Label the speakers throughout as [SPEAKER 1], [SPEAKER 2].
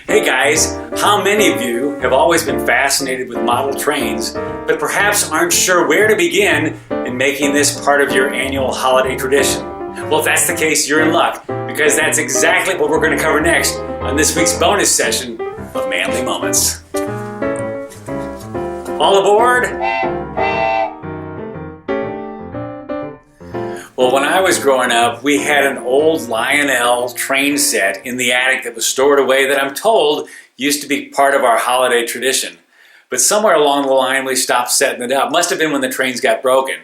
[SPEAKER 1] Hey guys, how many of you have always been fascinated with model trains, but perhaps aren't sure where to begin in making this part of your annual holiday tradition? Well, if that's the case, you're in luck, because that's exactly what we're going to cover next on this week's bonus session of Manly Moments. All aboard? Well, when I was growing up, we had an old Lionel train set in the attic that was stored away that I'm told used to be part of our holiday tradition. But somewhere along the line, we stopped setting it up. Must have been when the trains got broken.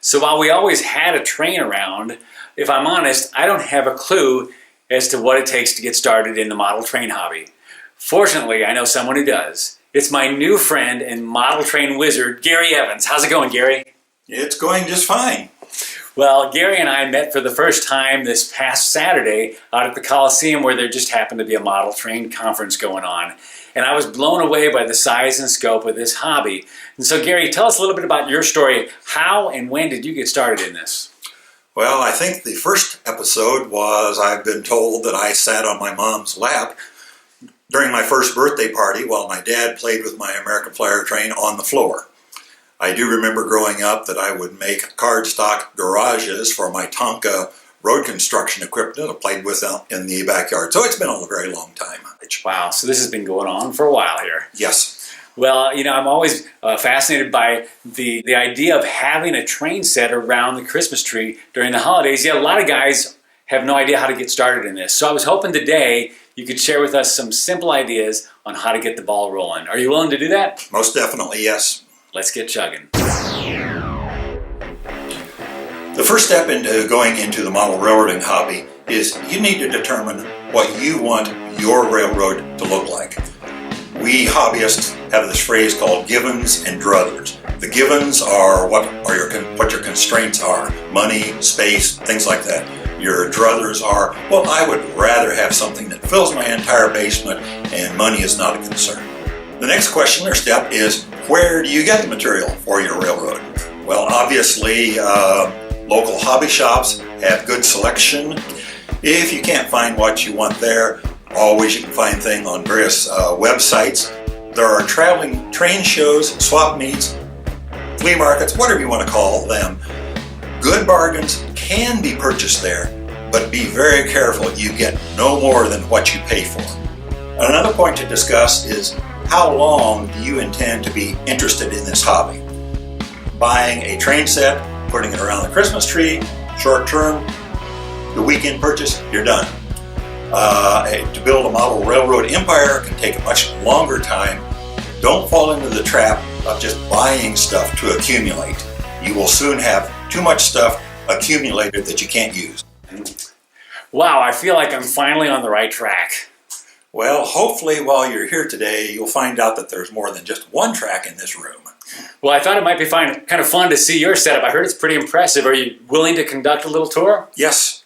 [SPEAKER 1] So while we always had a train around, if I'm honest, I don't have a clue as to what it takes to get started in the model train hobby. Fortunately, I know someone who does. It's my new friend and model train wizard, Gary Evans. How's it going, Gary?
[SPEAKER 2] It's going just fine.
[SPEAKER 1] Well, Gary and I met for the first time this past Saturday out at the Coliseum, where there just happened to be a model train conference going on. And I was blown away by the size and scope of this hobby. And so, Gary, tell us a little bit about your story. How and when did you get started in this?
[SPEAKER 2] Well, I think the first episode was I've been told that I sat on my mom's lap during my first birthday party while my dad played with my American Flyer train on the floor. I do remember growing up that I would make cardstock garages for my Tonka road construction equipment I played with out in the backyard. So it's been a very long time.
[SPEAKER 1] Wow, so this has been going on for a while here.
[SPEAKER 2] Yes.
[SPEAKER 1] Well, you know, I'm always fascinated by the idea of having a train set around the Christmas tree during the holidays. Yeah, a lot of guys have no idea how to get started in this. So I was hoping today you could share with us some simple ideas on how to get the ball rolling. Are you willing to do that?
[SPEAKER 2] Most definitely, yes.
[SPEAKER 1] Let's get chugging.
[SPEAKER 2] The first step into going into the model railroading hobby is you need to determine what you want your railroad to look like. We hobbyists have this phrase called givens and druthers. The givens are what your constraints are: money, space, things like that. Your druthers are, well, I would rather have something that fills my entire basement and money is not a concern. The next question or step is, where do you get the material for your railroad? Well, obviously, local hobby shops have good selection. If you can't find what you want there, always you can find things on various websites. There are traveling train shows, swap meets, flea markets, whatever you want to call them. Good bargains can be purchased there, but be very careful you get no more than what you pay for. Another point to discuss is, how long do you intend to be interested in this hobby? Buying a train set, putting it around the Christmas tree, short term, the weekend purchase, you're done. To build a model railroad empire can take a much longer time. Don't fall into the trap of just buying stuff to accumulate. You will soon have too much stuff accumulated that you can't use.
[SPEAKER 1] Wow, I feel like I'm finally on the right track.
[SPEAKER 2] Well, hopefully while you're here today, you'll find out that there's more than just one track in this room.
[SPEAKER 1] Well, I thought it might be kind of fun to see your setup. I heard it's pretty impressive. Are you willing to conduct a little tour?
[SPEAKER 2] Yes.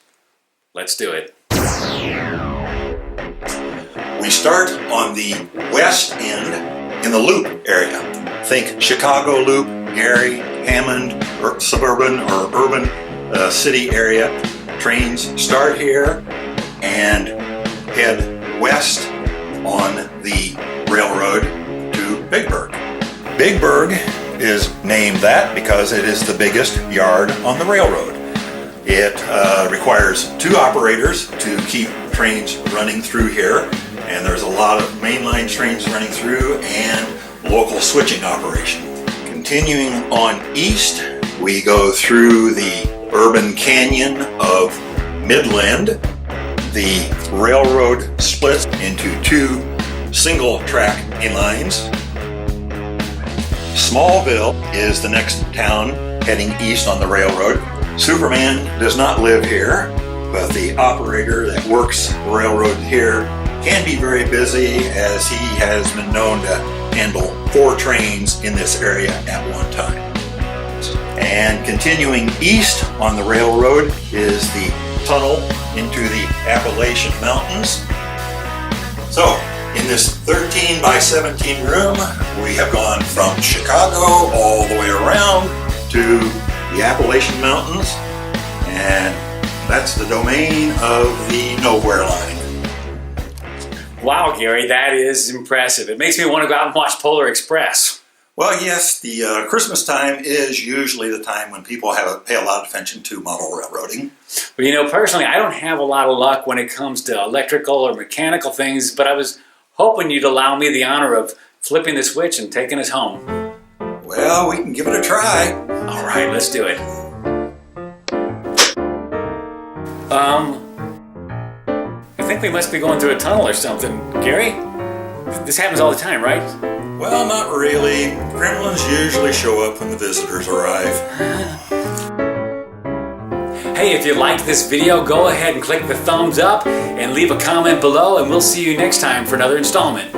[SPEAKER 1] Let's do it.
[SPEAKER 2] We start on the west end in the Loop area. Think Chicago Loop, Gary, Hammond, or suburban or urban city area. Trains start here and head west on the railroad to Bigburg. Bigburg is named that because it is the biggest yard on the railroad. It requires 2 operators to keep trains running through here, and there's a lot of mainline trains running through and local switching operation. Continuing on east, we go through the urban canyon of Midland. The railroad splits into 2 single-track lines. Smallville is the next town heading east on the railroad. Superman does not live here, but the operator that works the railroad here can be very busy, as he has been known to handle 4 trains in this area at one time. And continuing east on the railroad is the tunnel into the Appalachian Mountains. So, in this 13 by 17 room, we have gone from Chicago all the way around to the Appalachian Mountains, and that's the domain of the Nowhere Line.
[SPEAKER 1] Wow, Gary, that is impressive. It makes me want to go out and watch Polar Express.
[SPEAKER 2] Well, yes, the Christmas time is usually the time when people pay a lot of attention to model railroading.
[SPEAKER 1] But you know, personally, I don't have a lot of luck when it comes to electrical or mechanical things, but I was hoping you'd allow me the honor of flipping the switch and taking us home.
[SPEAKER 2] Well, we can give it a try.
[SPEAKER 1] All right, let's do it. I think we must be going through a tunnel or something. Gary? This happens all the time, right?
[SPEAKER 2] Well, not really. Gremlins usually show up when the visitors arrive.
[SPEAKER 1] Hey, if you liked this video, go ahead and click the thumbs up and leave a comment below, and we'll see you next time for another installment.